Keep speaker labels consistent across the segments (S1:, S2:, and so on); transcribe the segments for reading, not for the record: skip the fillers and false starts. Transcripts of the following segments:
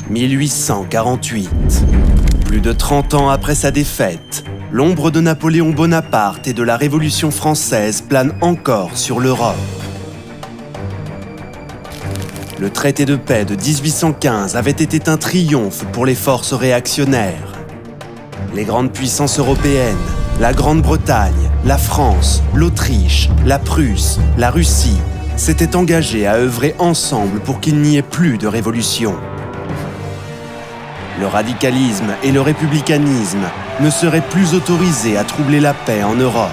S1: 1848. Plus de 30 ans après sa défaite, l'ombre de Napoléon Bonaparte et de la Révolution française plane encore sur l'Europe. Le traité de paix de 1815 avait été un triomphe pour les forces réactionnaires. Les grandes puissances européennes, la Grande-Bretagne, la France, l'Autriche, la Prusse, la Russie, s'étaient engagées à œuvrer ensemble pour qu'il n'y ait plus de révolution. Le radicalisme et le républicanisme ne seraient plus autorisés à troubler la paix en Europe.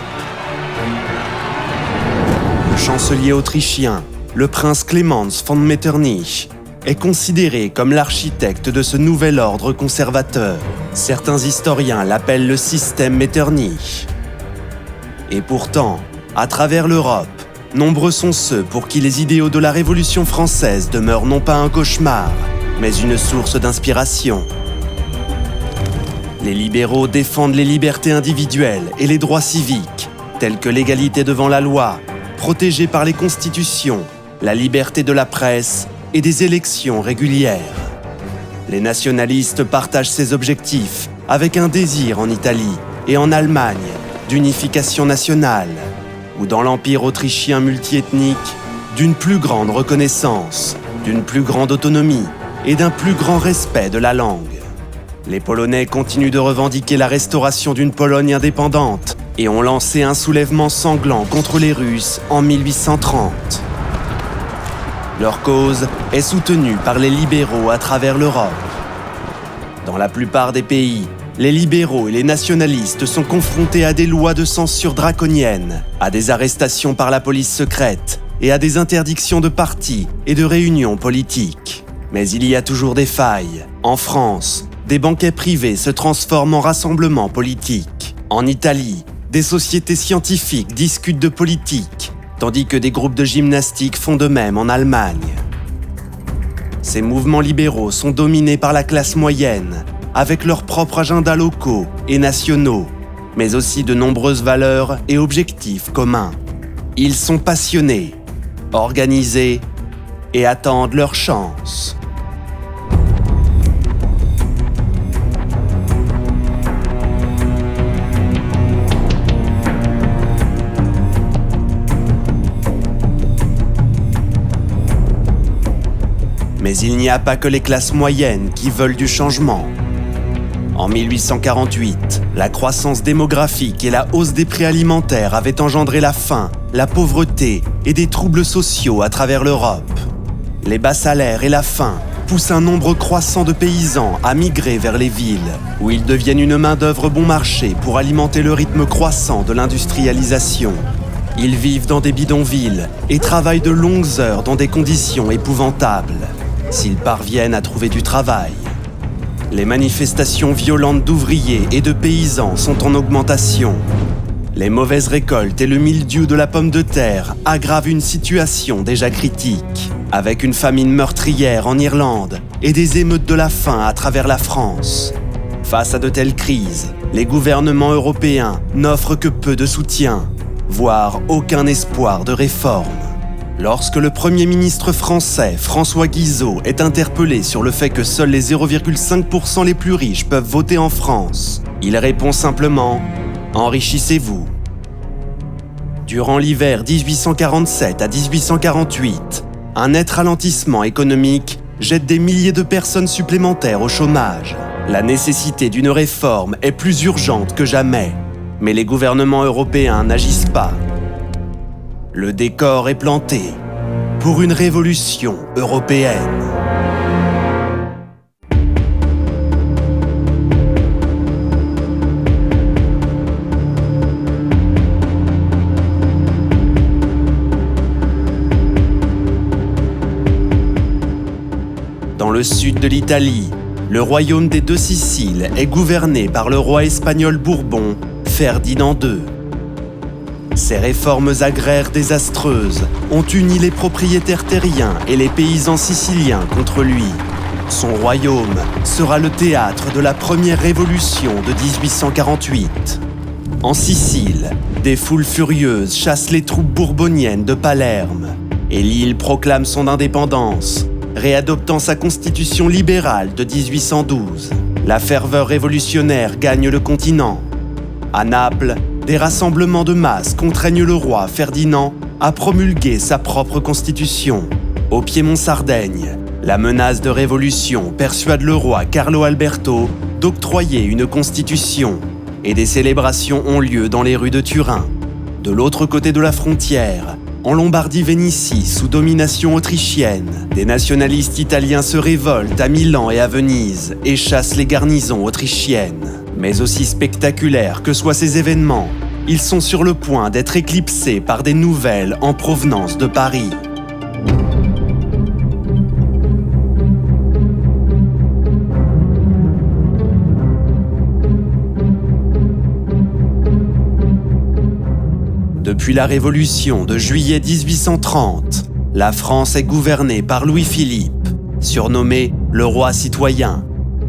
S1: Le chancelier autrichien, le prince Clemens von Metternich, est considéré comme l'architecte de ce nouvel ordre conservateur. Certains historiens l'appellent le système Metternich. Et pourtant, à travers l'Europe, nombreux sont ceux pour qui les idéaux de la Révolution française demeurent non pas un cauchemar, mais une source d'inspiration. Les libéraux défendent les libertés individuelles et les droits civiques, tels que l'égalité devant la loi, protégée par les constitutions, la liberté de la presse et des élections régulières. Les nationalistes partagent ces objectifs avec un désir en Italie et en Allemagne d'unification nationale, ou dans l'empire autrichien multiethnique, d'une plus grande reconnaissance, d'une plus grande autonomie et d'un plus grand respect de la langue. Les Polonais continuent de revendiquer la restauration d'une Pologne indépendante et ont lancé un soulèvement sanglant contre les Russes en 1830. Leur cause est soutenue par les libéraux à travers l'Europe. Dans la plupart des pays, les libéraux et les nationalistes sont confrontés à des lois de censure draconiennes, à des arrestations par la police secrète et à des interdictions de partis et de réunions politiques. Mais il y a toujours des failles. En France, des banquets privés se transforment en rassemblements politiques. En Italie, des sociétés scientifiques discutent de politique, tandis que des groupes de gymnastique font de même en Allemagne. Ces mouvements libéraux sont dominés par la classe moyenne, avec leurs propres agendas locaux et nationaux, mais aussi de nombreuses valeurs et objectifs communs. Ils sont passionnés, organisés et attendent leur chance. Mais il n'y a pas que les classes moyennes qui veulent du changement. En 1848, la croissance démographique et la hausse des prix alimentaires avaient engendré la faim, la pauvreté et des troubles sociaux à travers l'Europe. Les bas salaires et la faim poussent un nombre croissant de paysans à migrer vers les villes, où ils deviennent une main-d'œuvre bon marché pour alimenter le rythme croissant de l'industrialisation. Ils vivent dans des bidonvilles et travaillent de longues heures dans des conditions épouvantables, s'ils parviennent à trouver du travail. Les manifestations violentes d'ouvriers et de paysans sont en augmentation. Les mauvaises récoltes et le mildiou de la pomme de terre aggravent une situation déjà critique, avec une famine meurtrière en Irlande et des émeutes de la faim à travers la France. Face à de telles crises, les gouvernements européens n'offrent que peu de soutien, voire aucun espoir de réforme. Lorsque le Premier ministre français, François Guizot, est interpellé sur le fait que seuls les 0,5% les plus riches peuvent voter en France, il répond simplement « Enrichissez-vous ». Durant l'hiver 1847 à 1848, un net ralentissement économique jette des milliers de personnes supplémentaires au chômage. La nécessité d'une réforme est plus urgente que jamais, mais les gouvernements européens n'agissent pas. Le décor est planté pour une révolution européenne. Dans le sud de l'Italie, le royaume des deux Siciles est gouverné par le roi espagnol Bourbon, Ferdinand II. Ces réformes agraires désastreuses ont uni les propriétaires terriens et les paysans siciliens contre lui. Son royaume sera le théâtre de la première révolution de 1848. En Sicile, des foules furieuses chassent les troupes bourboniennes de Palerme et l'île proclame son indépendance, réadoptant sa constitution libérale de 1812. La ferveur révolutionnaire gagne le continent. À Naples, des rassemblements de masse contraignent le roi Ferdinand à promulguer sa propre constitution. Au Piémont-Sardaigne, la menace de révolution persuade le roi Carlo Alberto d'octroyer une constitution et des célébrations ont lieu dans les rues de Turin. De l'autre côté de la frontière, en Lombardie-Vénétie, sous domination autrichienne, des nationalistes italiens se révoltent à Milan et à Venise et chassent les garnisons autrichiennes. Mais aussi spectaculaires que soient ces événements, ils sont sur le point d'être éclipsés par des nouvelles en provenance de Paris. Depuis la Révolution de juillet 1830, la France est gouvernée par Louis-Philippe, surnommé le roi citoyen.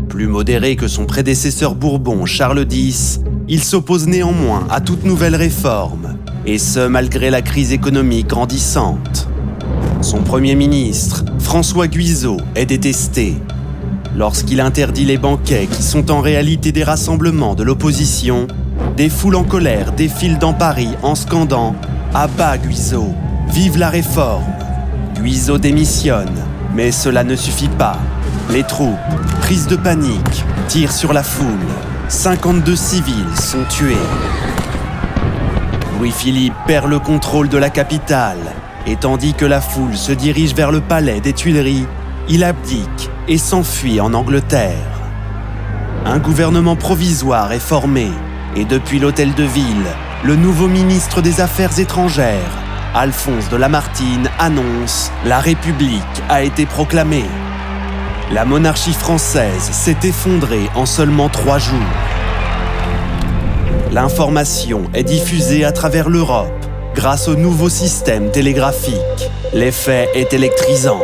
S1: Plus modéré que son prédécesseur Bourbon Charles X, il s'oppose néanmoins à toute nouvelle réforme, et ce malgré la crise économique grandissante. Son premier ministre, François Guizot, est détesté. Lorsqu'il interdit les banquets qui sont en réalité des rassemblements de l'opposition, des foules en colère défilent dans Paris en scandant « À bas Guizot, vive la réforme !» Guizot démissionne, mais cela ne suffit pas. Les troupes, prises de panique, tirent sur la foule. 52 civils sont tués. Louis-Philippe perd le contrôle de la capitale, et tandis que la foule se dirige vers le palais des Tuileries, il abdique et s'enfuit en Angleterre. Un gouvernement provisoire est formé, et depuis l'hôtel de ville, le nouveau ministre des Affaires étrangères, Alphonse de Lamartine, annonce « La République a été proclamée ». La monarchie française s'est effondrée en seulement 3 jours. L'information est diffusée à travers l'Europe grâce au nouveau système télégraphique. L'effet est électrisant.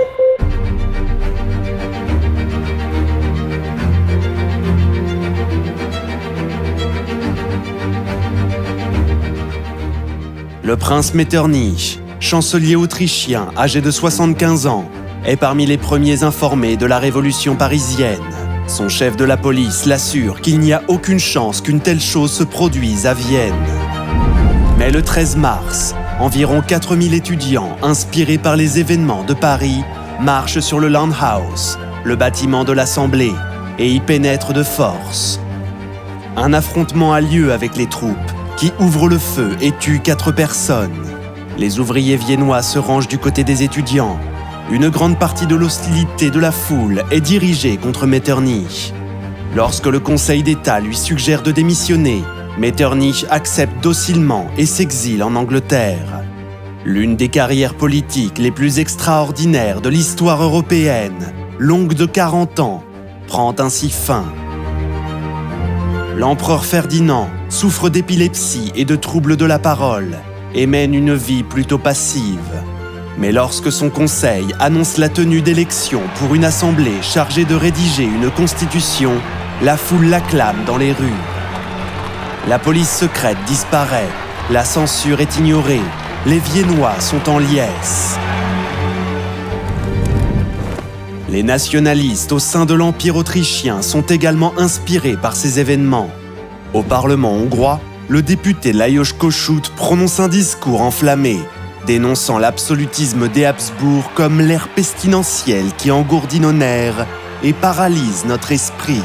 S1: Le prince Metternich, chancelier autrichien âgé de 75 ans, est parmi les premiers informés de la révolution parisienne. Son chef de la police l'assure qu'il n'y a aucune chance qu'une telle chose se produise à Vienne. Mais le 13 mars, environ 4000 étudiants, inspirés par les événements de Paris, marchent sur le Landhaus, le bâtiment de l'Assemblée, et y pénètrent de force. Un affrontement a lieu avec les troupes, qui ouvrent le feu et tuent 4 personnes. Les ouvriers viennois se rangent du côté des étudiants. Une grande partie de l'hostilité de la foule est dirigée contre Metternich. Lorsque le Conseil d'État lui suggère de démissionner, Metternich accepte docilement et s'exile en Angleterre. L'une des carrières politiques les plus extraordinaires de l'histoire européenne, longue de 40 ans, prend ainsi fin. L'empereur Ferdinand souffre d'épilepsie et de troubles de la parole et mène une vie plutôt passive. Mais lorsque son conseil annonce la tenue d'élections pour une assemblée chargée de rédiger une constitution, la foule l'acclame dans les rues. La police secrète disparaît, la censure est ignorée, les Viennois sont en liesse. Les nationalistes au sein de l'Empire autrichien sont également inspirés par ces événements. Au Parlement hongrois, le député Lajos Kossuth prononce un discours enflammé, dénonçant l'absolutisme des Habsbourg comme l'air pestilentiel qui engourdit nos nerfs et paralyse notre esprit.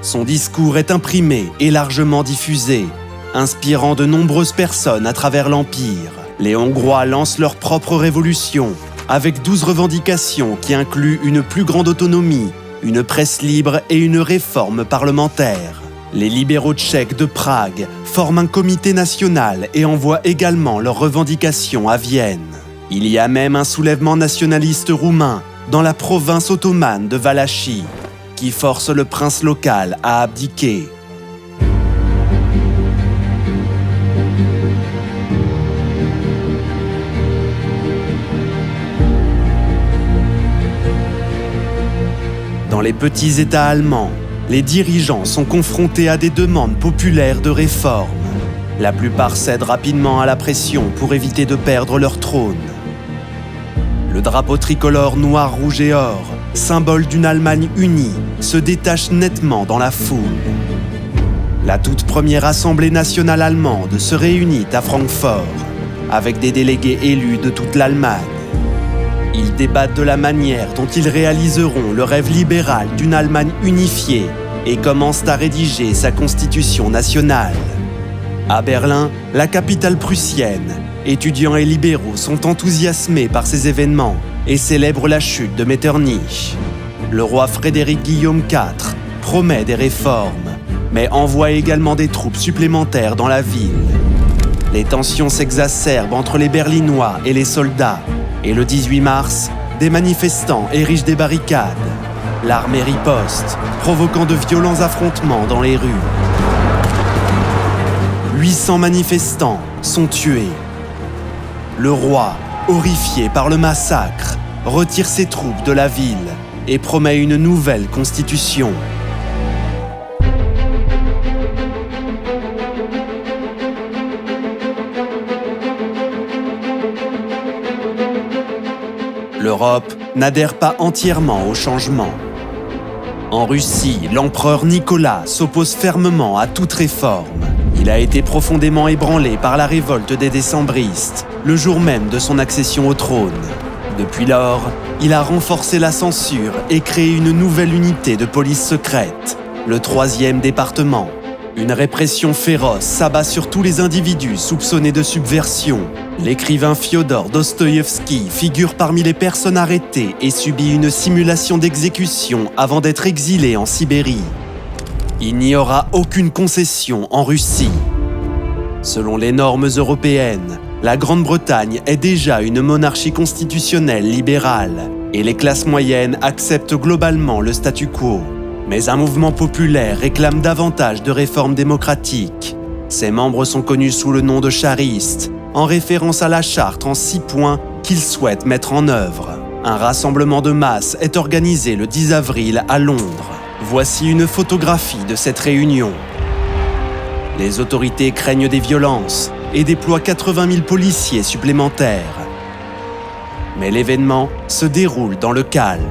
S1: Son discours est imprimé et largement diffusé, inspirant de nombreuses personnes à travers l'Empire. Les Hongrois lancent leur propre révolution, avec 12 revendications qui incluent une plus grande autonomie, une presse libre et une réforme parlementaire. Les libéraux tchèques de Prague forment un comité national et envoient également leurs revendications à Vienne. Il y a même un soulèvement nationaliste roumain dans la province ottomane de Valachie, qui force le prince local à abdiquer. Dans les petits États allemands, les dirigeants sont confrontés à des demandes populaires de réforme. La plupart cèdent rapidement à la pression pour éviter de perdre leur trône. Le drapeau tricolore noir, rouge et or, symbole d'une Allemagne unie, se détache nettement dans la foule. La toute première Assemblée nationale allemande se réunit à Francfort, avec des délégués élus de toute l'Allemagne. Ils débattent de la manière dont ils réaliseront le rêve libéral d'une Allemagne unifiée et commencent à rédiger sa constitution nationale. À Berlin, la capitale prussienne, étudiants et libéraux sont enthousiasmés par ces événements et célèbrent la chute de Metternich. Le roi Frédéric Guillaume IV promet des réformes, mais envoie également des troupes supplémentaires dans la ville. Les tensions s'exacerbent entre les Berlinois et les soldats, et le 18 mars, des manifestants érigent des barricades. L'armée riposte, provoquant de violents affrontements dans les rues. 800 manifestants sont tués. Le roi, horrifié par le massacre, retire ses troupes de la ville et promet une nouvelle constitution. L'Europe n'adhère pas entièrement au changement. En Russie, l'empereur Nicolas s'oppose fermement à toute réforme. Il a été profondément ébranlé par la révolte des décembristes, le jour même de son accession au trône. Depuis lors, il a renforcé la censure et créé une nouvelle unité de police secrète, le 3e département. Une répression féroce s'abat sur tous les individus soupçonnés de subversion. L'écrivain Fyodor Dostoïevski figure parmi les personnes arrêtées et subit une simulation d'exécution avant d'être exilé en Sibérie. Il n'y aura aucune concession en Russie. Selon les normes européennes, la Grande-Bretagne est déjà une monarchie constitutionnelle libérale et les classes moyennes acceptent globalement le statu quo. Mais un mouvement populaire réclame davantage de réformes démocratiques. Ses membres sont connus sous le nom de charistes, en référence à la charte en 6 points qu'ils souhaitent mettre en œuvre. Un rassemblement de masse est organisé le 10 avril à Londres. Voici une photographie de cette réunion. Les autorités craignent des violences et déploient 80 000 policiers supplémentaires. Mais l'événement se déroule dans le calme.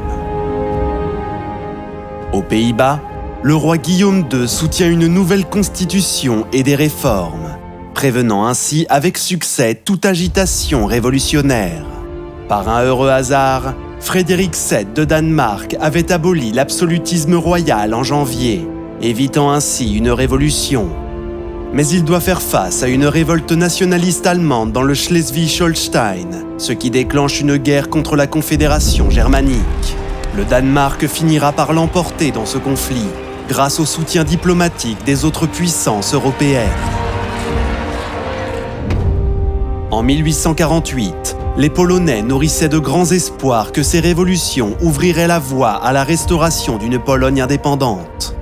S1: Aux Pays-Bas, le roi Guillaume II soutient une nouvelle constitution et des réformes, prévenant ainsi avec succès toute agitation révolutionnaire. Par un heureux hasard, Frédéric VII de Danemark avait aboli l'absolutisme royal en janvier, évitant ainsi une révolution. Mais il doit faire face à une révolte nationaliste allemande dans le Schleswig-Holstein, ce qui déclenche une guerre contre la Confédération germanique. Le Danemark finira par l'emporter dans ce conflit, grâce au soutien diplomatique des autres puissances européennes. En 1848, les Polonais nourrissaient de grands espoirs que ces révolutions ouvriraient la voie à la restauration d'une Pologne indépendante.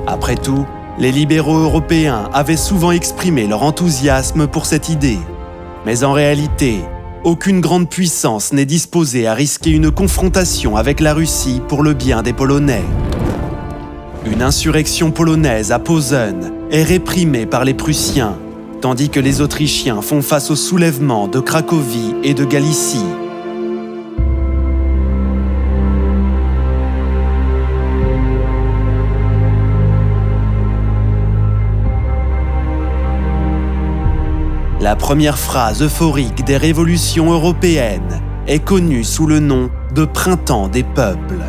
S1: Après tout, les libéraux européens avaient souvent exprimé leur enthousiasme pour cette idée. Mais en réalité, aucune grande puissance n'est disposée à risquer une confrontation avec la Russie pour le bien des Polonais. Une insurrection polonaise à Posen est réprimée par les Prussiens, tandis que les Autrichiens font face au soulèvement de Cracovie et de Galicie. La première phrase euphorique des révolutions européennes est connue sous le nom de Printemps des peuples.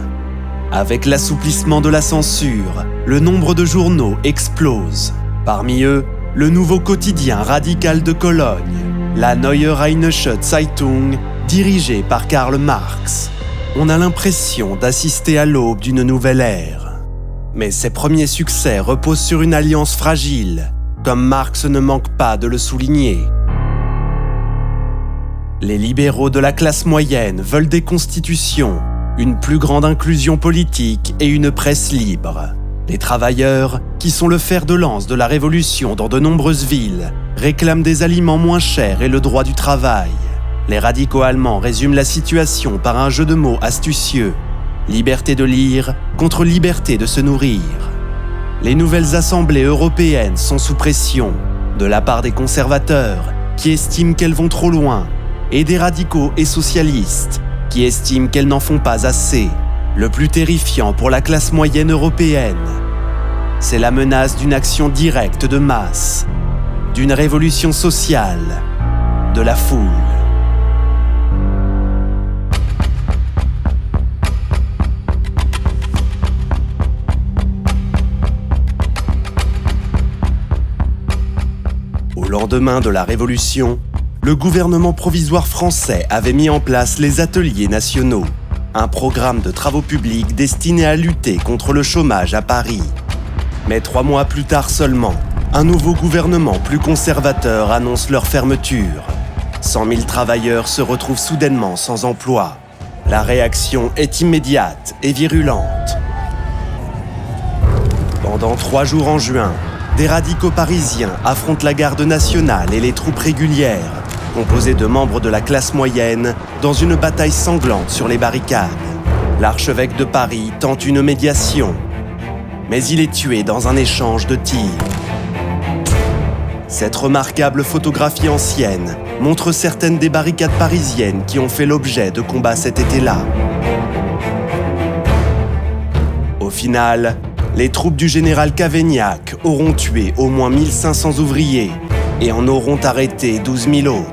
S1: Avec l'assouplissement de la censure, le nombre de journaux explose. Parmi eux, le nouveau quotidien radical de Cologne, la Neue Rheinische Zeitung, dirigé par Karl Marx. On a l'impression d'assister à l'aube d'une nouvelle ère. Mais ses premiers succès reposent sur une alliance fragile, comme Marx ne manque pas de le souligner. Les libéraux de la classe moyenne veulent des constitutions, une plus grande inclusion politique et une presse libre. Les travailleurs, qui sont le fer de lance de la révolution dans de nombreuses villes, réclament des aliments moins chers et le droit du travail. Les radicaux allemands résument la situation par un jeu de mots astucieux. Liberté de lire contre liberté de se nourrir. Les nouvelles assemblées européennes sont sous pression, de la part des conservateurs, qui estiment qu'elles vont trop loin, et des radicaux et socialistes qui estiment qu'elles n'en font pas assez. Le plus terrifiant pour la classe moyenne européenne, c'est la menace d'une action directe de masse, d'une révolution sociale, de la foule. Au lendemain de la Révolution, le gouvernement provisoire français avait mis en place les Ateliers nationaux, un programme de travaux publics destiné à lutter contre le chômage à Paris. Mais 3 mois plus tard seulement, un nouveau gouvernement plus conservateur annonce leur fermeture. 100 000 travailleurs se retrouvent soudainement sans emploi. La réaction est immédiate et virulente. Pendant 3 jours en juin, des radicaux parisiens affrontent la garde nationale et les troupes régulières, composées de membres de la classe moyenne, dans une bataille sanglante sur les barricades. L'archevêque de Paris tente une médiation, mais il est tué dans un échange de tirs. Cette remarquable photographie ancienne montre certaines des barricades parisiennes qui ont fait l'objet de combats cet été-là. Au final, les troupes du général Cavaignac auront tué au moins 1500 ouvriers et en auront arrêté 12 000 autres,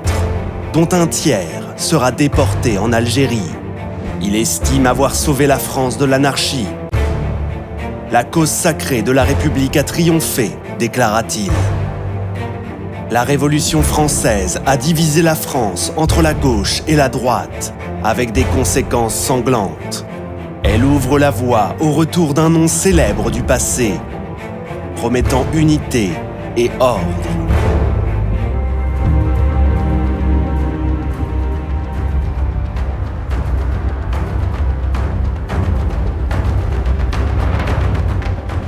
S1: dont un tiers sera déporté en Algérie. Il estime avoir sauvé la France de l'anarchie. La cause sacrée de la République a triomphé, déclara-t-il. La Révolution française a divisé la France entre la gauche et la droite, avec des conséquences sanglantes. Elle ouvre la voie au retour d'un nom célèbre du passé, promettant unité et ordre.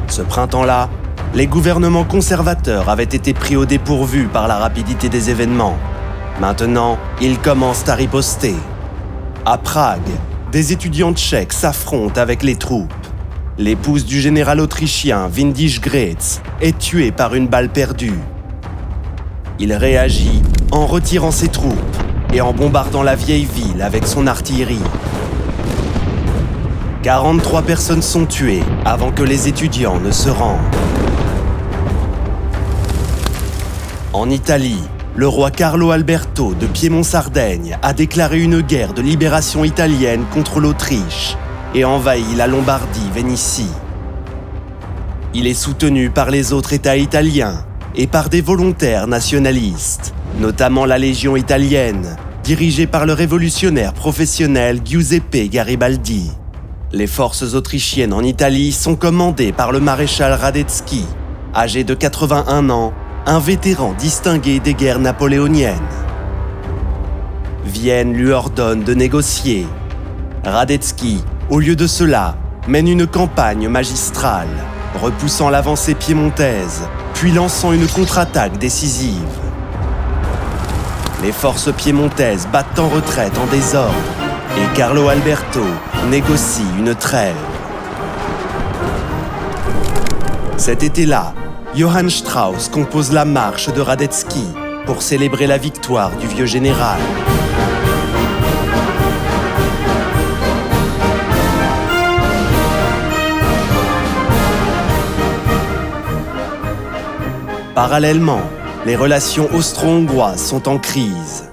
S1: Ce printemps-là, les gouvernements conservateurs avaient été pris au dépourvu par la rapidité des événements. Maintenant, ils commencent à riposter. À Prague, des étudiants tchèques s'affrontent avec les troupes. L'épouse du général autrichien Windisch Graetz est tuée par une balle perdue. Il réagit en retirant ses troupes et en bombardant la vieille ville avec son artillerie. 43 personnes sont tuées avant que les étudiants ne se rendent. En Italie, le roi Carlo Alberto de Piémont-Sardaigne a déclaré une guerre de libération italienne contre l'Autriche et envahit la Lombardie-Vénétie. Il est soutenu par les autres États italiens et par des volontaires nationalistes, notamment la Légion italienne, dirigée par le révolutionnaire professionnel Giuseppe Garibaldi. Les forces autrichiennes en Italie sont commandées par le maréchal Radetzky, âgé de 81 ans, un vétéran distingué des guerres napoléoniennes. Vienne lui ordonne de négocier. Radetzky, au lieu de cela, mène une campagne magistrale, repoussant l'avancée piémontaise, puis lançant une contre-attaque décisive. Les forces piémontaises battent en retraite en désordre et Carlo Alberto négocie une trêve. Cet été-là, Johann Strauss compose la marche de Radetzky pour célébrer la victoire du vieux général. Parallèlement, les relations austro-hongroises sont en crise.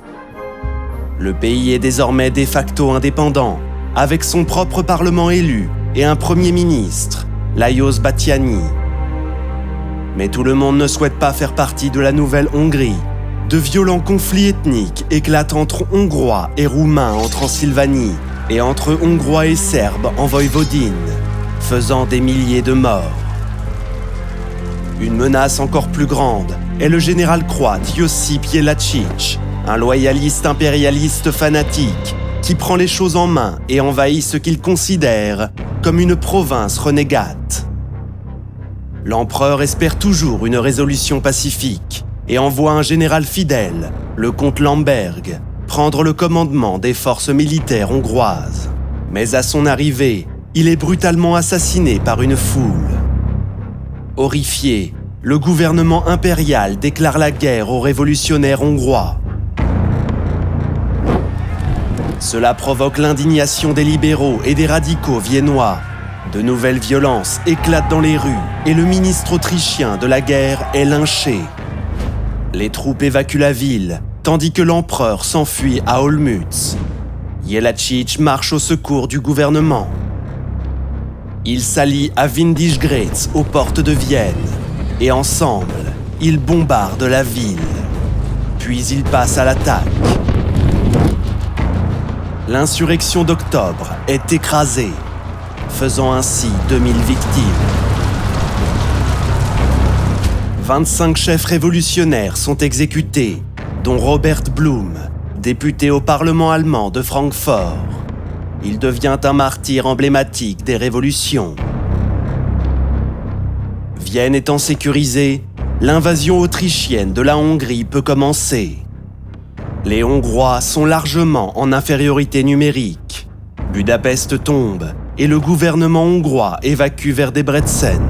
S1: Le pays est désormais de facto indépendant, avec son propre parlement élu et un premier ministre, Lajos Batthyány. Mais tout le monde ne souhaite pas faire partie de la nouvelle Hongrie. De violents conflits ethniques éclatent entre Hongrois et Roumains en Transylvanie et entre Hongrois et Serbes en Voïvodine, faisant des milliers de morts. Une menace encore plus grande est le général croate Josip Jelačić, un loyaliste impérialiste fanatique qui prend les choses en main et envahit ce qu'il considère comme une province renégate. L'empereur espère toujours une résolution pacifique et envoie un général fidèle, le comte Lemberg, prendre le commandement des forces militaires hongroises. Mais à son arrivée, il est brutalement assassiné par une foule. Horrifié, le gouvernement impérial déclare la guerre aux révolutionnaires hongrois. Cela provoque l'indignation des libéraux et des radicaux viennois. De nouvelles violences éclatent dans les rues et le ministre autrichien de la guerre est lynché. Les troupes évacuent la ville, tandis que l'empereur s'enfuit à Olmütz. Jellachich marche au secours du gouvernement. Il s'allie à Windischgrätz aux portes de Vienne et ensemble, ils bombardent la ville. Puis ils passent à l'attaque. L'insurrection d'octobre est écrasée, faisant ainsi 2000 victimes. 25 chefs révolutionnaires sont exécutés, dont Robert Blum, député au Parlement allemand de Francfort. Il devient un martyr emblématique des révolutions. Vienne étant sécurisée, l'invasion autrichienne de la Hongrie peut commencer. Les Hongrois sont largement en infériorité numérique. Budapest tombe et le gouvernement hongrois évacue vers Debrecen.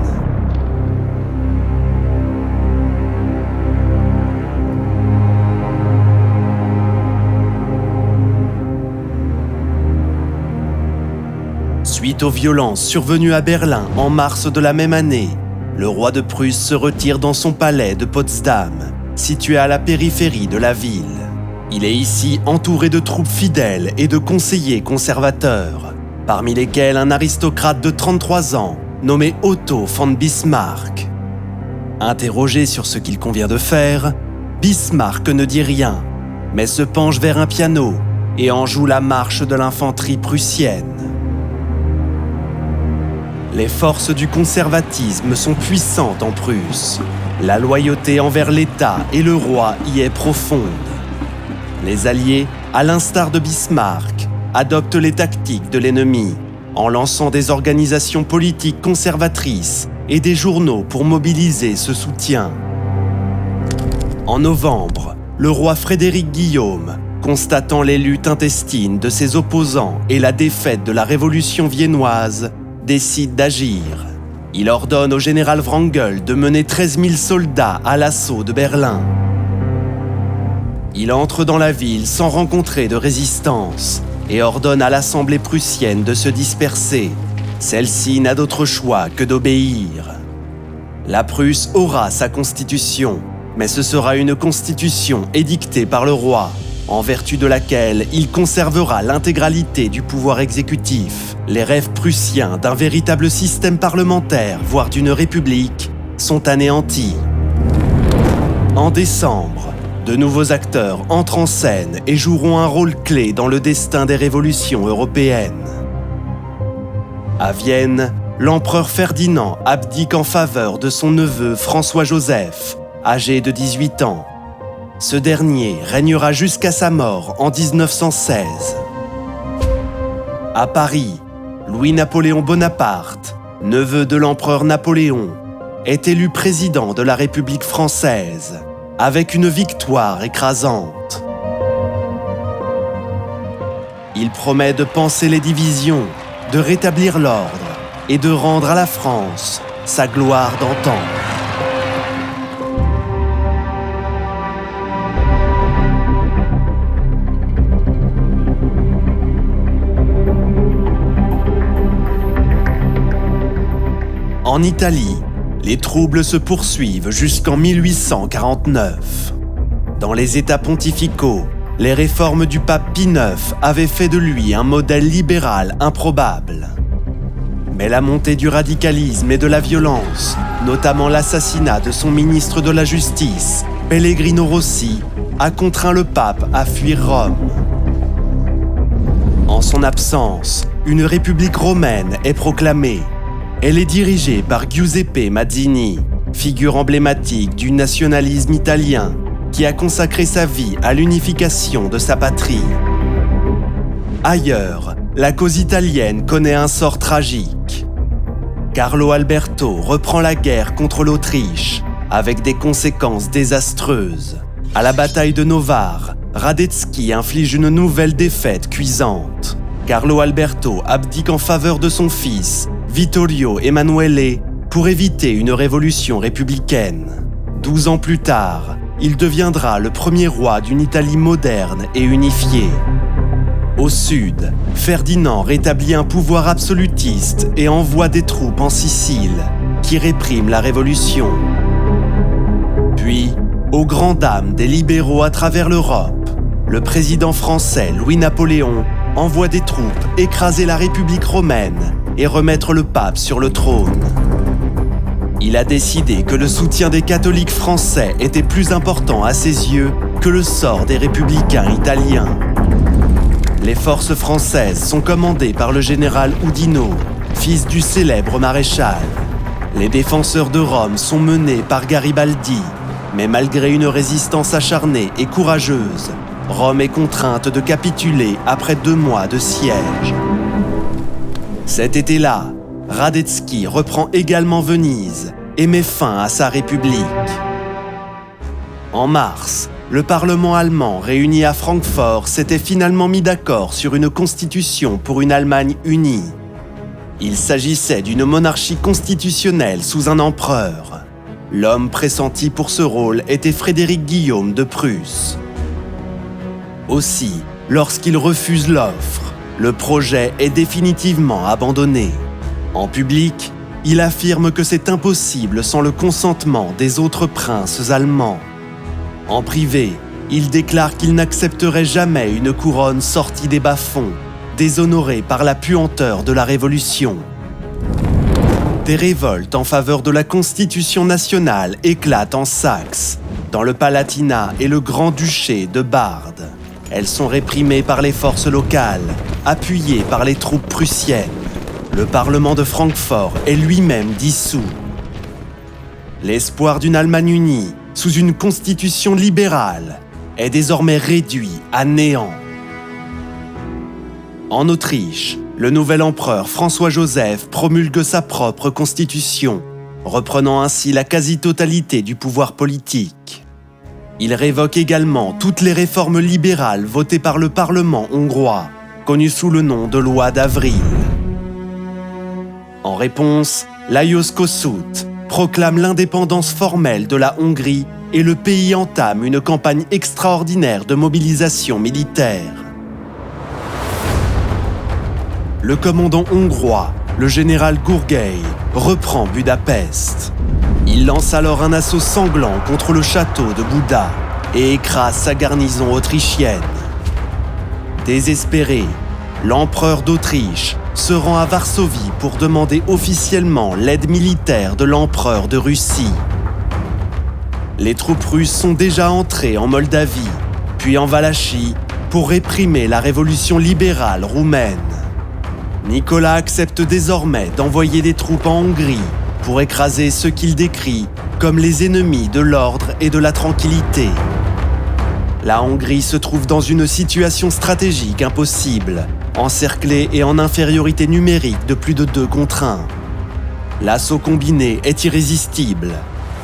S1: Suite aux violences survenues à Berlin en mars de la même année, le roi de Prusse se retire dans son palais de Potsdam, situé à la périphérie de la ville. Il est ici entouré de troupes fidèles et de conseillers conservateurs, parmi lesquels un aristocrate de 33 ans nommé Otto von Bismarck. Interrogé sur ce qu'il convient de faire, Bismarck ne dit rien, mais se penche vers un piano et en joue la marche de l'infanterie prussienne. Les forces du conservatisme sont puissantes en Prusse. La loyauté envers l'État et le roi y est profonde. Les Alliés, à l'instar de Bismarck, adoptent les tactiques de l'ennemi, en lançant des organisations politiques conservatrices et des journaux pour mobiliser ce soutien. En novembre, le roi Frédéric Guillaume, constatant les luttes intestines de ses opposants et la défaite de la révolution viennoise, décide d'agir. Il ordonne au général Wrangel de mener 13 000 soldats à l'assaut de Berlin. Il entre dans la ville sans rencontrer de résistance et ordonne à l'Assemblée prussienne de se disperser. Celle-ci n'a d'autre choix que d'obéir. La Prusse aura sa constitution, mais ce sera une constitution édictée par le roi, en vertu de laquelle il conservera l'intégralité du pouvoir exécutif. Les rêves prussiens d'un véritable système parlementaire, voire d'une république, sont anéantis. En décembre, de nouveaux acteurs entrent en scène et joueront un rôle clé dans le destin des révolutions européennes. À Vienne, l'empereur Ferdinand abdique en faveur de son neveu François-Joseph, âgé de 18 ans. Ce dernier régnera jusqu'à sa mort en 1916. À Paris, Louis-Napoléon Bonaparte, neveu de l'empereur Napoléon, est élu président de la République française, avec une victoire écrasante. Il promet de panser les divisions, de rétablir l'ordre et de rendre à la France sa gloire d'antan. En Italie, les troubles se poursuivent jusqu'en 1849. Dans les États pontificaux, les réformes du pape Pie IX avaient fait de lui un modèle libéral improbable. Mais la montée du radicalisme et de la violence, notamment l'assassinat de son ministre de la Justice, Pellegrino Rossi, a contraint le pape à fuir Rome. En son absence, une république romaine est proclamée. Elle est dirigée par Giuseppe Mazzini, figure emblématique du nationalisme italien, qui a consacré sa vie à l'unification de sa patrie. Ailleurs, la cause italienne connaît un sort tragique. Carlo Alberto reprend la guerre contre l'Autriche, avec des conséquences désastreuses. À la bataille de Novare, Radetzky inflige une nouvelle défaite cuisante. Carlo Alberto abdique en faveur de son fils, Vittorio Emanuele, pour éviter une révolution républicaine. 12 ans plus tard, il deviendra le premier roi d'une Italie moderne et unifiée. Au sud, Ferdinand rétablit un pouvoir absolutiste et envoie des troupes en Sicile, qui répriment la révolution. Puis, aux grandes dames des libéraux à travers l'Europe, le président français Louis-Napoléon envoie des troupes écraser la République romaine et remettre le pape sur le trône. Il a décidé que le soutien des catholiques français était plus important à ses yeux que le sort des républicains italiens. Les forces françaises sont commandées par le général Oudinot, fils du célèbre maréchal. Les défenseurs de Rome sont menés par Garibaldi, mais malgré une résistance acharnée et courageuse, Rome est contrainte de capituler après 2 mois de siège. Cet été-là, Radetzky reprend également Venise et met fin à sa république. En mars, le Parlement allemand réuni à Francfort s'était finalement mis d'accord sur une constitution pour une Allemagne unie. Il s'agissait d'une monarchie constitutionnelle sous un empereur. L'homme pressenti pour ce rôle était Frédéric Guillaume de Prusse. Aussi, lorsqu'il refuse l'offre, le projet est définitivement abandonné. En public, il affirme que c'est impossible sans le consentement des autres princes allemands. En privé, il déclare qu'il n'accepterait jamais une couronne sortie des bas-fonds, déshonorée par la puanteur de la Révolution. Des révoltes en faveur de la Constitution nationale éclatent en Saxe, dans le Palatinat et le Grand-Duché de Bade. Elles sont réprimées par les forces locales, appuyées par les troupes prussiennes. Le Parlement de Francfort est lui-même dissous. L'espoir d'une Allemagne unie, sous une constitution libérale, est désormais réduit à néant. En Autriche, le nouvel empereur François-Joseph promulgue sa propre constitution, reprenant ainsi la quasi-totalité du pouvoir politique. Il révoque également toutes les réformes libérales votées par le Parlement hongrois, connues sous le nom de loi d'avril. En réponse, Lajos Kossuth proclame l'indépendance formelle de la Hongrie et le pays entame une campagne extraordinaire de mobilisation militaire. Le commandant hongrois, le général Gourgey, reprend Budapest. Il lance alors un assaut sanglant contre le château de Buda et écrase sa garnison autrichienne. Désespéré, l'empereur d'Autriche se rend à Varsovie pour demander officiellement l'aide militaire de l'empereur de Russie. Les troupes russes sont déjà entrées en Moldavie, puis en Valachie, pour réprimer la révolution libérale roumaine. Nicolas accepte désormais d'envoyer des troupes en Hongrie pour écraser ceux qu'il décrit comme les ennemis de l'ordre et de la tranquillité. La Hongrie se trouve dans une situation stratégique impossible, encerclée et en infériorité numérique de plus de 2 contre 1. L'assaut combiné est irrésistible.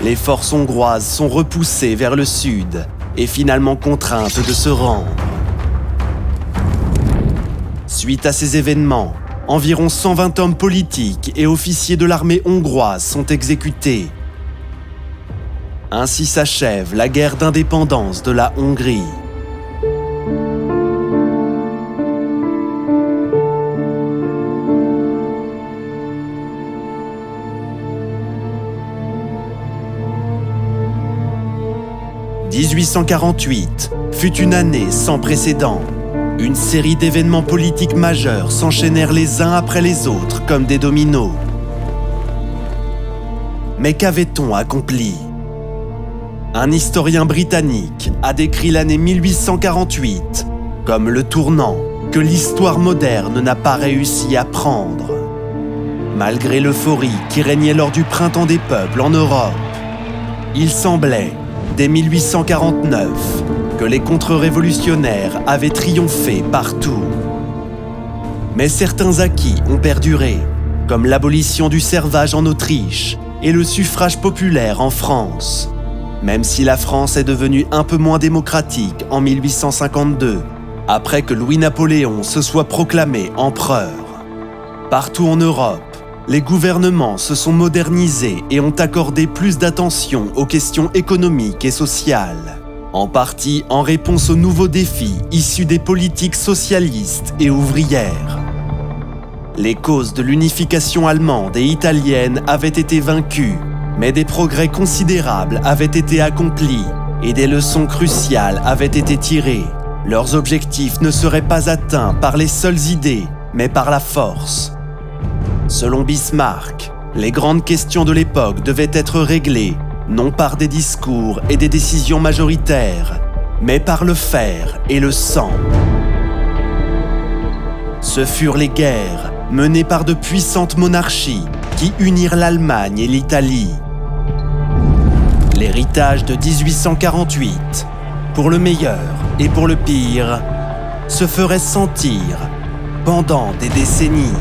S1: Les forces hongroises sont repoussées vers le sud et finalement contraintes de se rendre. Suite à ces événements, environ 120 hommes politiques et officiers de l'armée hongroise sont exécutés. Ainsi s'achève la guerre d'indépendance de la Hongrie. « 1848 fut une année sans précédent. Une série d'événements politiques majeurs s'enchaînèrent les uns après les autres comme des dominos. Mais qu'avait-on accompli ? Un historien britannique a décrit l'année 1848 comme le tournant que l'histoire moderne n'a pas réussi à prendre. Malgré l'euphorie qui régnait lors du printemps des peuples en Europe, il semblait, dès 1849, que les contre-révolutionnaires avaient triomphé partout. Mais certains acquis ont perduré, comme l'abolition du servage en Autriche et le suffrage populaire en France, même si la France est devenue un peu moins démocratique en 1852, après que Louis-Napoléon se soit proclamé empereur. Partout en Europe, les gouvernements se sont modernisés et ont accordé plus d'attention aux questions économiques et sociales. en partie en réponse aux nouveaux défis issus des politiques socialistes et ouvrières. Les causes de l'unification allemande et italienne avaient été vaincues, mais des progrès considérables avaient été accomplis et des leçons cruciales avaient été tirées. Leurs objectifs ne seraient pas atteints par les seules idées, mais par la force. Selon Bismarck, les grandes questions de l'époque devaient être réglées, non par des discours et des décisions majoritaires, mais par le fer et le sang. Ce furent les guerres menées par de puissantes monarchies qui unirent l'Allemagne et l'Italie. L'héritage de 1848, pour le meilleur et pour le pire, se ferait sentir pendant des décennies.